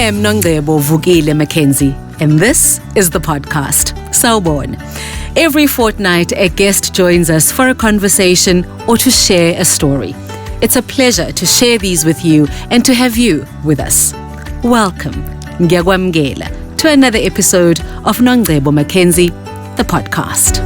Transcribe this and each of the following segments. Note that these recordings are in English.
am Nongebo Vukile Mackenzie, and this is the podcast, Sawubona. Every fortnight, a guest joins us for a conversation or to share a story. It's a pleasure to share these with you and to have you with us. Welcome, Ngiyakwamukela, to another episode of Nongebo Mackenzie, the podcast.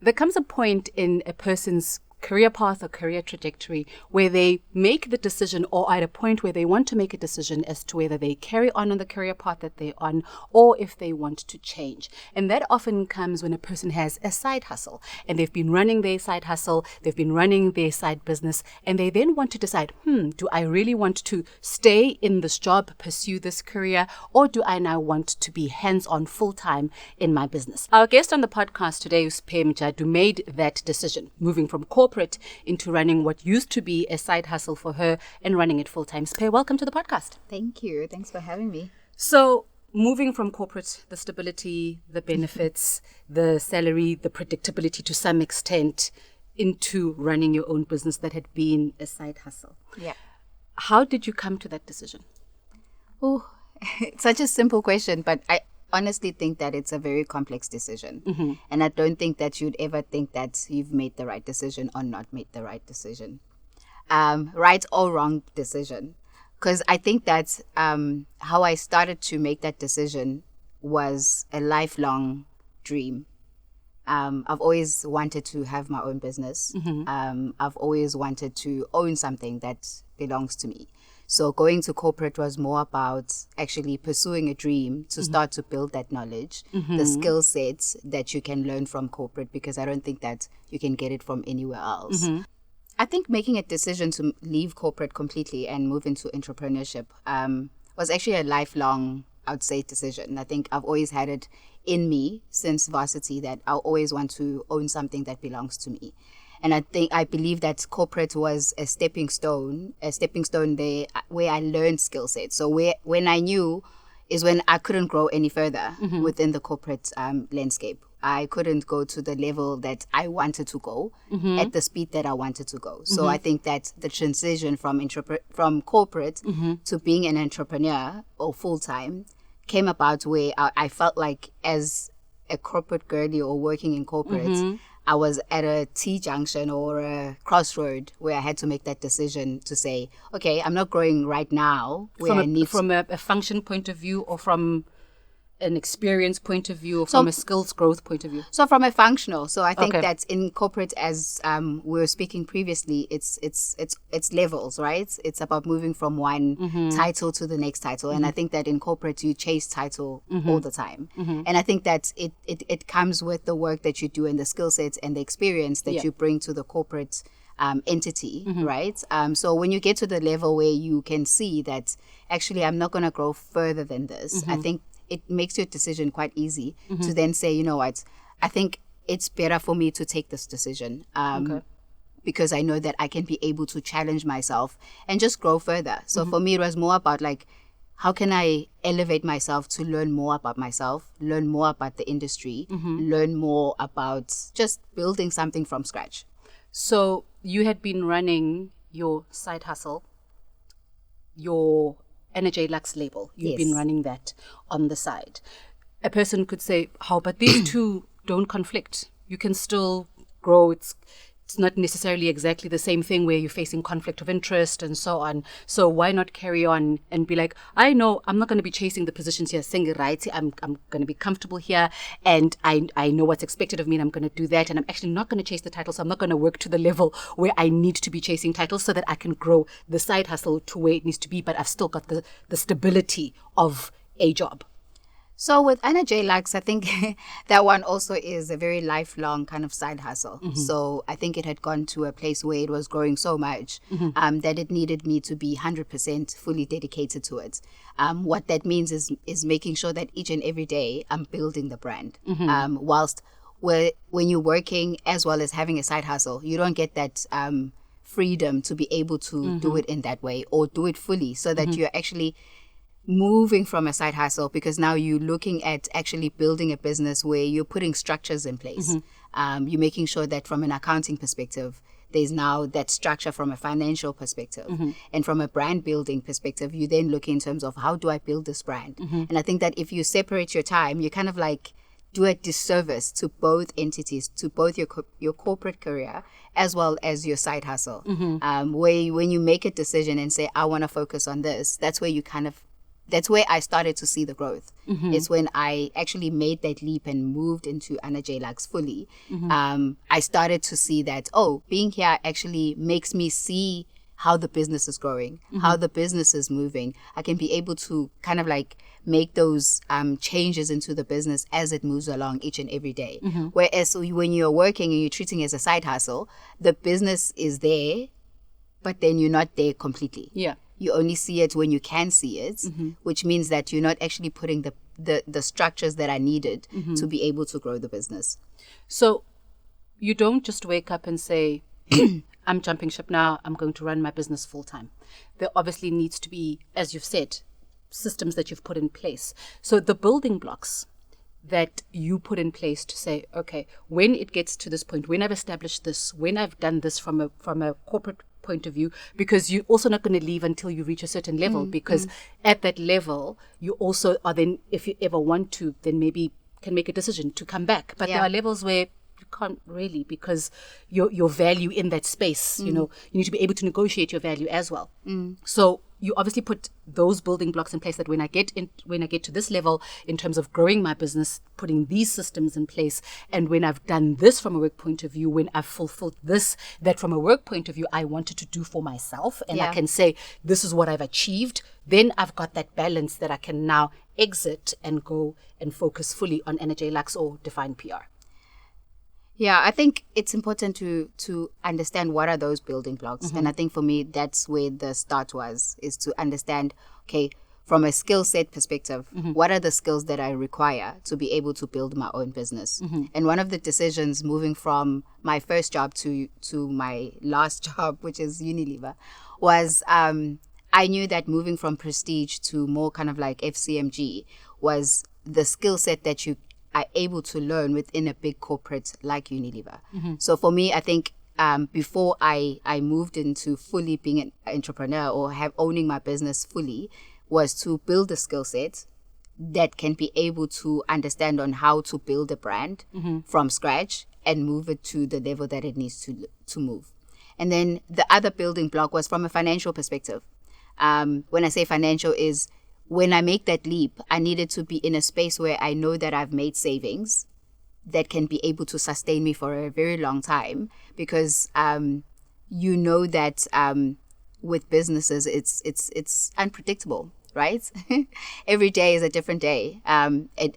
There comes a point in a person's career path or career trajectory where they make the decision, or at a point where they want to make a decision as to whether they carry on the career path that they're on or if they want to change. And that often comes when a person has a side hustle and they've been running their side hustle, they've been running their side business, and they then want to decide, do I really want to stay in this job, pursue this career, or do I now want to be hands-on full-time in my business? Our guest on the podcast today, Sphe Mjadu, made that decision, moving from corporate into running what used to be a side hustle for her and running it full-time. Sphe, welcome to the podcast. Thank you. Thanks for having me. So, moving from corporate, the stability, the benefits, the salary, the predictability to some extent, into running your own business that had been a side hustle. Yeah. How did you come to that decision? Oh, it's such a simple question, but I honestly think that it's a very complex decision. Mm-hmm. And I don't think that you'd ever think that you've made the right decision or not made the right decision. Right or wrong decision. Because I think that how I started to make that decision was a lifelong dream. I've always wanted to have my own business. Mm-hmm. I've always wanted to own something that belongs to me. So going to corporate was more about actually pursuing a dream to start to build that knowledge, the skill sets that you can learn from corporate, because I don't think that you can get it from anywhere else. Mm-hmm. I think making a decision to leave corporate completely and move into entrepreneurship was actually a lifelong, I would say, decision. I think I've always had it in me since varsity that I always want to own something that belongs to me. And I believe that corporate was a stepping stone there where I learned skill sets. So when I knew is when I couldn't grow any further within the corporate landscape. I couldn't go to the level that I wanted to go at the speed that I wanted to go. So I think that the transition from corporate to being an entrepreneur or full-time came about where I felt like as a corporate girlie or working in corporate, I was at a T-junction or a crossroad where I had to make that decision to say, okay, I'm not growing right now From a function point of view, or from an experience point of view, or from a skills growth point of view? So from a functional. So I think that in corporate, as we were speaking previously, it's levels, right? It's about moving from one title to the next title. And I think that in corporate, you chase title all the time. And I think that it comes with the work that you do and the skill sets and the experience that you bring to the corporate entity, right? So when you get to the level where you can see that actually I'm not going to grow further than this, I think it makes your decision quite easy to then say, you know what, I think it's better for me to take this decision because I know that I can be able to challenge myself and just grow further. So for me, it was more about like, how can I elevate myself to learn more about myself, learn more about the industry, learn more about just building something from scratch. So you had been running your side hustle, your Luxe label. You've been running that on the side. A person could say, how, but these two don't conflict. You can still grow. It's not necessarily exactly the same thing where you're facing conflict of interest and so on. So why not carry on and be like, I know I'm not going to be chasing the positions here, saying right. I'm going to be comfortable here, and I know what's expected of me, and I'm going to do that. And I'm actually not going to chase the title. So I'm not going to work to the level where I need to be chasing titles so that I can grow the side hustle to where it needs to be. But I've still got the stability of a job. So with Luxe, I think that one also is a very lifelong kind of side hustle. So I think it had gone to a place where it was growing so much that it needed me to be 100% fully dedicated to it. What that means is making sure that each and every day I'm building the brand. Whilst when you're working as well as having a side hustle, you don't get that freedom to be able to do it in that way or do it fully, so that you're actually moving from a side hustle, because now you're looking at actually building a business where you're putting structures in place. You're making sure that from an accounting perspective, there's now that structure from a financial perspective. And from a brand building perspective, you then look in terms of how do I build this brand? And I think that if you separate your time, you kind of like do a disservice to both entities, to both your corporate career as well as your side hustle. Where when you make a decision and say, I want to focus on this, that's where I started to see the growth. It's when I actually made that leap and moved into Energy Luxe fully. I started to see that, being here actually makes me see how the business is growing, how the business is moving. I can be able to kind of like make those changes into the business as it moves along each and every day. Whereas when you're working and you're treating it as a side hustle, the business is there, but then you're not there completely. Yeah. You only see it when you can see it, which means that you're not actually putting the structures that are needed to be able to grow the business. So you don't just wake up and say, I'm jumping ship now, I'm going to run my business full time. There obviously needs to be, as you've said, systems that you've put in place. So the building blocks that you put in place to say, okay, when it gets to this point, when I've established this, when I've done this from a corporate point of view, because you're also not going to leave until you reach a certain level, because at that level, you also are then, if you ever want to, then maybe can make a decision to come back. But there are levels where you can't really, because your value in that space, you know, you need to be able to negotiate your value as well. So you obviously put those building blocks in place that when I get to this level in terms of growing my business, putting these systems in place, and when I've done this from a work point of view, when I've fulfilled this, that from a work point of view I wanted to do for myself, and I can say this is what I've achieved, then I've got that balance that I can now exit and go and focus fully on Energy Luxe or Define PR. Yeah, I think it's important to understand what are those building blocks. And I think for me, that's where the start is to understand, okay, from a skill set perspective, what are the skills that I require to be able to build my own business? And one of the decisions moving from my first job to my last job, which is Unilever, was I knew that moving from prestige to more kind of like FCMG was the skill set that you are able to learn within a big corporate like Unilever. So for me, I think before I moved into fully being an entrepreneur or owning my business fully, was to build a skill set that can be able to understand on how to build a brand from scratch and move it to the level that it needs to move. And then the other building block was from a financial perspective. When I say financial is, when I make that leap, I needed to be in a space where I know that I've made savings that can be able to sustain me for a very long time, because you know that with businesses, it's unpredictable, right? Every day is a different day.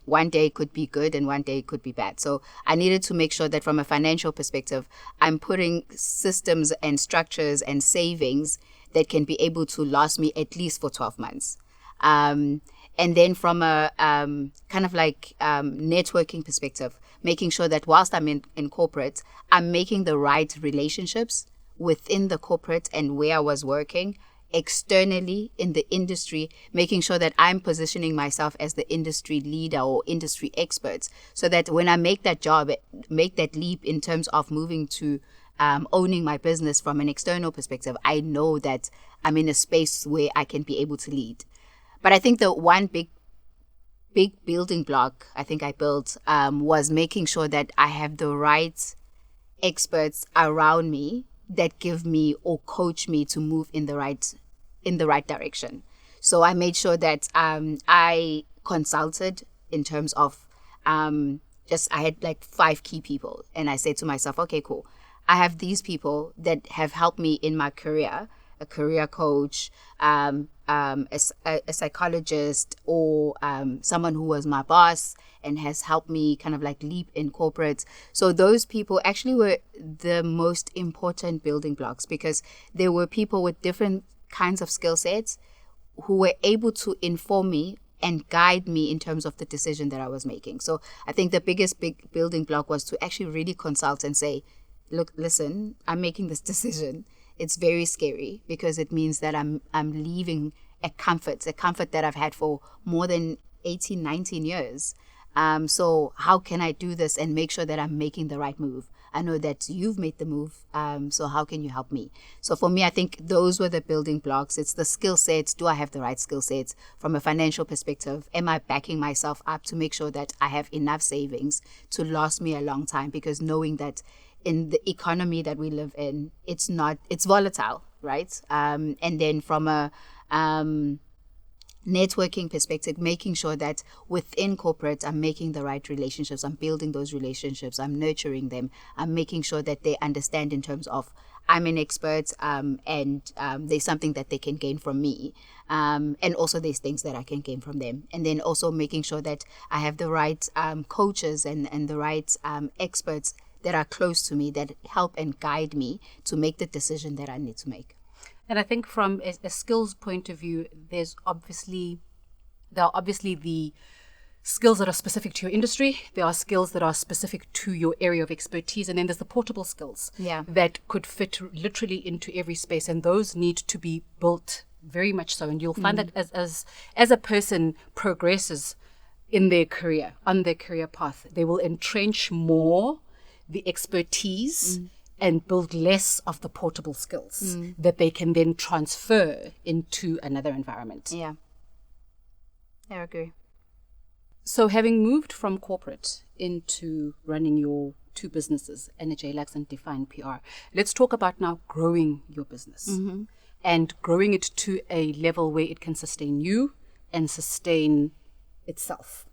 One day could be good and one day could be bad. So I needed to make sure that from a financial perspective, I'm putting systems and structures and savings that can be able to last me at least for 12 months. And then from a kind of like networking perspective, making sure that whilst I'm in corporate, I'm making the right relationships within the corporate and where I was working, externally in the industry, making sure that I'm positioning myself as the industry leader or industry expert, so that when I make that leap in terms of moving to owning my business from an external perspective, I know that I'm in a space where I can be able to lead. But I think the one big building block I think I built was making sure that I have the right experts around me that give me or coach me to move in the right direction. So I made sure that I consulted in terms of I had like 5 key people, and I said to myself, okay, cool. I have these people that have helped me in my career, a career coach, a psychologist, or someone who was my boss and has helped me kind of like leap in corporate. So those people actually were the most important building blocks, because there were people with different kinds of skill sets who were able to inform me and guide me in terms of the decision that I was making. So I think the biggest building block was to actually really consult and say, look, listen, I'm making this decision. It's very scary because it means that I'm leaving a comfort that I've had for more than 18, 19 years. So how can I do this and make sure that I'm making the right move? I know that you've made the move, so how can you help me? So for me, I think those were the building blocks. It's the skill sets. Do I have the right skill sets? From a financial perspective, am I backing myself up to make sure that I have enough savings to last me a long time? Because knowing that in the economy that we live in, it's volatile, right? And then from a networking perspective, making sure that within corporate, I'm making the right relationships, I'm building those relationships, I'm nurturing them, I'm making sure that they understand in terms of I'm an expert, and there's something that they can gain from me, and also there's things that I can gain from them, and then also making sure that I have the right coaches and the right experts that are close to me that help and guide me to make the decision that I need to make. And I think from a skills point of view, there are obviously the skills that are specific to your industry. There are skills that are specific to your area of expertise. And then there's the portable skills that could fit literally into every space. And those need to be built very much so. And you'll find that as a person progresses in their career, on their career path, they will entrench more the expertise and build less of the portable skills that they can then transfer into another environment. Yeah, I agree. So having moved from corporate into running your two businesses, NJ Luxe and Define PR, let's talk about now growing your business and growing it to a level where it can sustain you and sustain itself.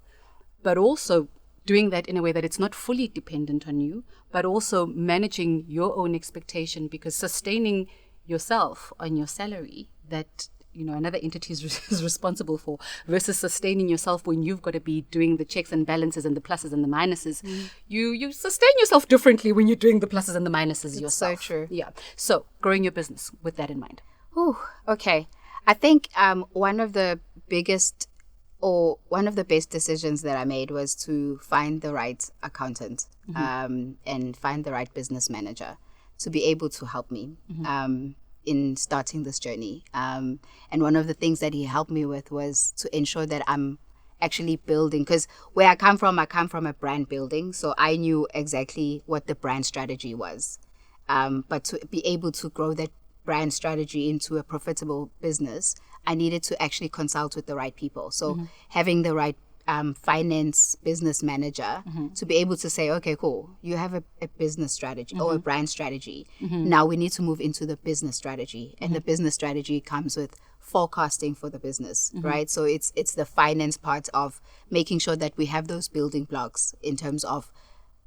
But also doing that in a way that it's not fully dependent on you, but also managing your own expectation, because sustaining yourself on your salary that another entity is responsible for, versus sustaining yourself when you've got to be doing the checks and balances and the pluses and the minuses. You sustain yourself differently when you're doing the pluses and the minuses yourself. So true. Yeah. So growing your business with that in mind. Okay. I think one of the best decisions that I made was to find the right accountant and find the right business manager to be able to help me in starting this journey. And one of the things that he helped me with was to ensure that I'm actually building, because where I come from a brand building. So I knew exactly what the brand strategy was. But to be able to grow that brand strategy into a profitable business, I needed to actually consult with the right people. So having the right finance business manager to be able to say, okay, cool, you have a business strategy or a brand strategy. Now we need to move into the business strategy. And the business strategy comes with forecasting for the business, right? So it's the finance part of making sure that we have those building blocks in terms of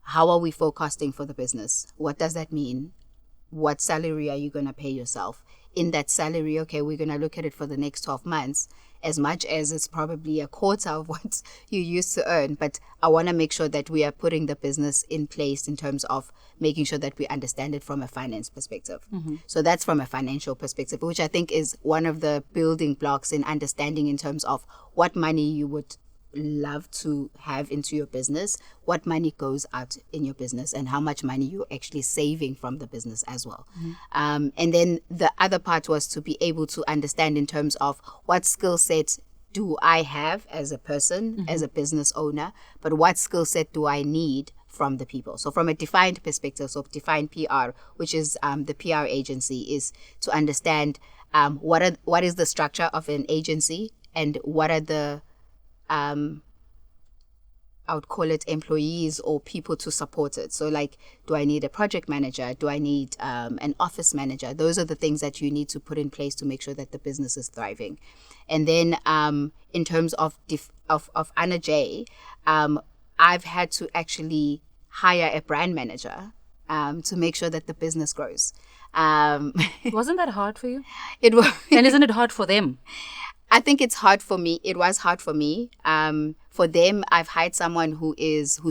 how are we forecasting for the business? What does that mean? What salary are you going to pay yourself? In that salary, okay, we're going to look at it for the next 12 months, as much as it's probably a quarter of what you used to earn. But I want to make sure that we are putting the business in place in terms of making sure that we understand it from a finance perspective. So that's from a financial perspective, which I think is one of the building blocks in understanding in terms of what money you would love to have into your business, what money goes out in your business, and how much money you're actually saving from the business as well. And then the other part was to be able to understand in terms of what skill sets do I have as a person, as a business owner, but what skill set do I need from the people. So from a defined perspective, so defined PR, which is the PR agency, is to understand what is the structure of an agency and what are the I would call it employees or people to support it. So like, do I need a project manager? Do I need an office manager? Those are the things that you need to put in place to make sure that the business is thriving. And then in terms of Anna J, I've had to actually hire a brand manager to make sure that the business grows. Wasn't that hard for you? It was. And isn't it hard for them? I think it's hard for me. It was hard for me. For them, I've hired someone who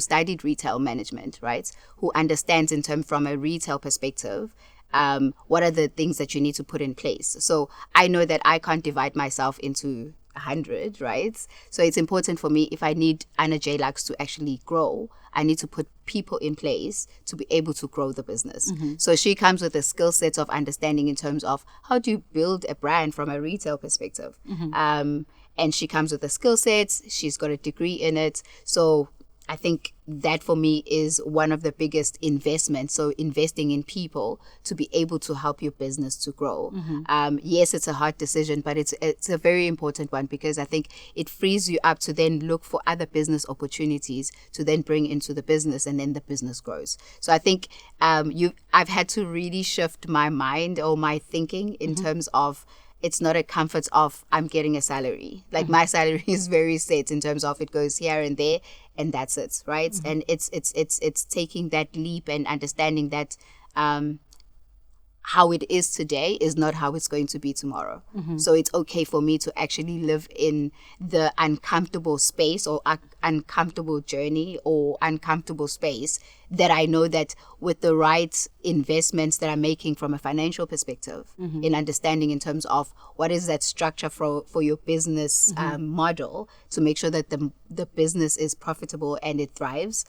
studied retail management, right? Who understands from a retail perspective, what are the things that you need to put in place. So I know that I can't divide myself into 100, right? So it's important for me, if I need Anna J Luxe to actually grow, I need to put people in place to be able to grow the business. So she comes with a skill set of understanding in terms of how do you build a brand from a retail perspective. And she comes with a skill set. She's got a degree in it. So I think that for me is one of the biggest investments. So investing in people to be able to help your business to grow. Yes, it's a hard decision, but it's a very important one, because I think it frees you up to then look for other business opportunities to then bring into the business, and then the business grows. So I think I've had to really shift my mind or my thinking in terms of, it's not a comfort of I'm getting a salary. Like my salary is very set in terms of it goes here and there, and that's it, right? And it's taking that leap and understanding that how it is today is not how it's going to be tomorrow. So it's okay for me to actually live in the uncomfortable space or uncomfortable journey or uncomfortable space that I know that with the right investments that I'm making from a financial perspective, in understanding in terms of what is that structure for your business model to make sure that the business is profitable and it thrives.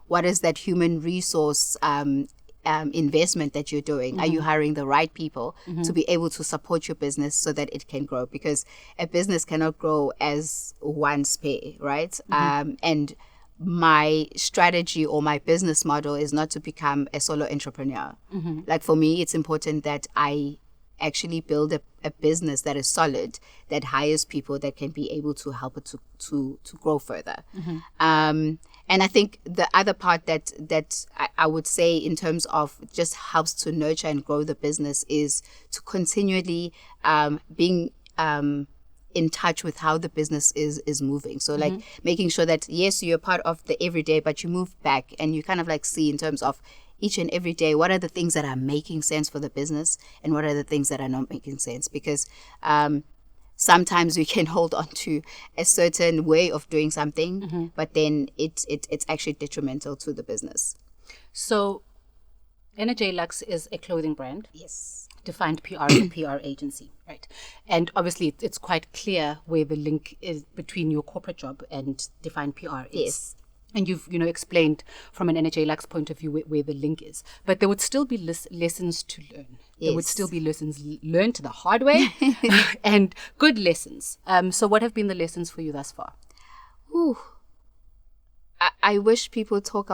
What is that human resource investment that you're doing? Are you hiring the right people to be able to support your business so that it can grow? Because a business cannot grow as one sphere, right? And my strategy or my business model is not to become a solo entrepreneur. Like for me, it's important that I actually build a business that is solid, that hires people that can be able to help it to grow further. And I think the other part that I would say in terms of just helps to nurture and grow the business is to continually being in touch with how the business is moving. So like making sure that, yes, you're part of the everyday, but you move back and you kind of like see in terms of each and every day, what are the things that are making sense for the business and what are the things that are not making sense? Because sometimes we can hold on to a certain way of doing something, but then it's actually detrimental to the business. So NJ Luxe is a clothing brand. Yes. Defined PR and PR agency, right? And obviously it's quite clear where the link is between your corporate job and Defined PR is. Yes. And you've, explained from an NJ Luxe point of view where the link is. But there would still be lessons to learn. There would still be lessons learned the hard way and good lessons. So what have been the lessons for you thus far? I wish people talk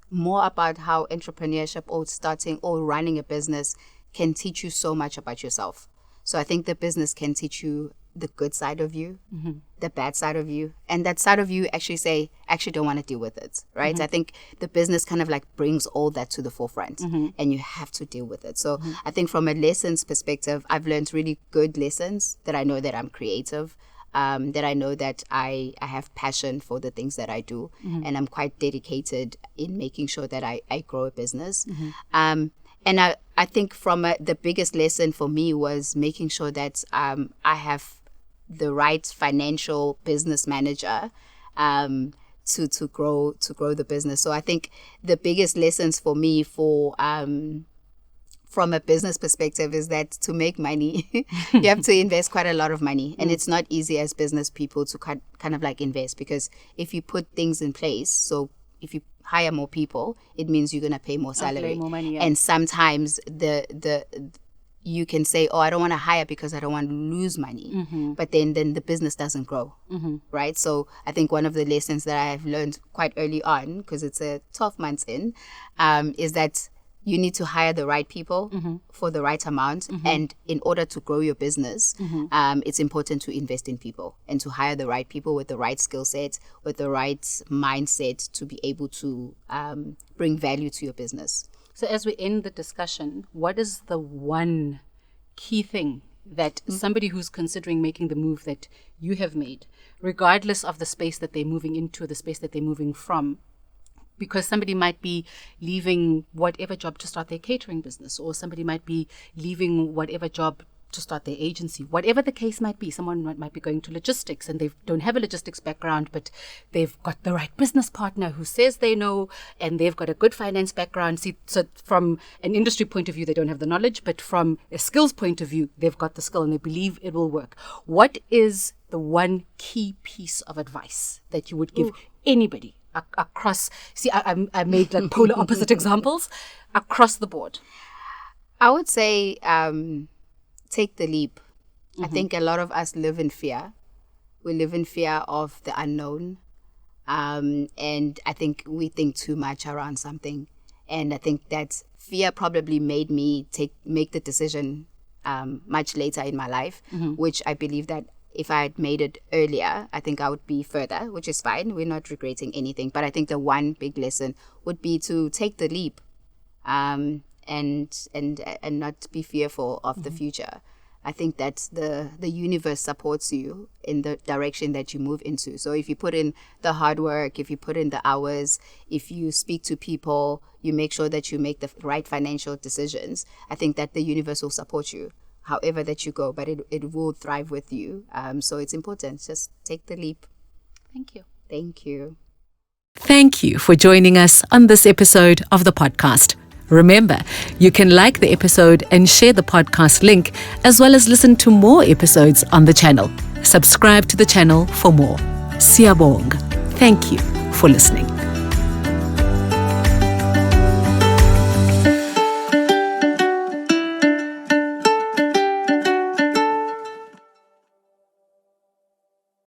more about how entrepreneurship or starting or running a business can teach you so much about yourself. So I think the business can teach you the good side of you, the bad side of you, and that side of you actually don't want to deal with it, right? I think the business kind of like brings all that to the forefront, and you have to deal with it. So I think from a lessons perspective, I've learned really good lessons that I know that I'm creative, that I know that I have passion for the things that I do, and I'm quite dedicated in making sure that I grow a business. And I think from the biggest lesson for me was making sure that I have the right financial business manager to grow the business. So I think the biggest lessons for me from a business perspective is that to make money, you have to invest quite a lot of money. And it's not easy as business people to kind of like invest, because if you put things in place, so if you hire more people, it means you're going to pay more salary. More money, And sometimes you can say, I don't want to hire because I don't want to lose money. But then the business doesn't grow, right? So I think one of the lessons that I've learned quite early on, because it's 12 months in, is that you need to hire the right people for the right amount. And in order to grow your business, it's important to invest in people and to hire the right people with the right skill set, with the right mindset to be able to bring value to your business. So as we end the discussion, what is the one key thing that somebody who's considering making the move that you have made, regardless of the space that they're moving into, the space that they're moving from, because somebody might be leaving whatever job to start their catering business, or somebody might be leaving whatever job to start their agency, whatever the case might be. Someone might be going to logistics and they don't have a logistics background, but they've got the right business partner who says they know, and they've got a good finance background. See, so from an industry point of view, they don't have the knowledge, but from a skills point of view, they've got the skill and they believe it will work. What is the one key piece of advice that you would give anybody across? See, I made like polar opposite examples across the board. I would say take the leap. I think a lot of us live in fear. We live in fear of the unknown. And I think we think too much around something. And I think that fear probably made me make the decision much later in my life, which I believe that if I had made it earlier, I think I would be further, which is fine. We're not regretting anything. But I think the one big lesson would be to take the leap and not be fearful of the future. I think that the universe supports you in the direction that you move into. So if you put in the hard work, if you put in the hours, if you speak to people, you make sure that you make the right financial decisions, I think that the universe will support you however that you go, but it will thrive with you. So it's important. Just take the leap. Thank you. Thank you. Thank you for joining us on this episode of the podcast. Remember, you can like the episode and share the podcast link, as well as listen to more episodes on the channel. Subscribe to the channel for more. Siyabonga. Thank you for listening.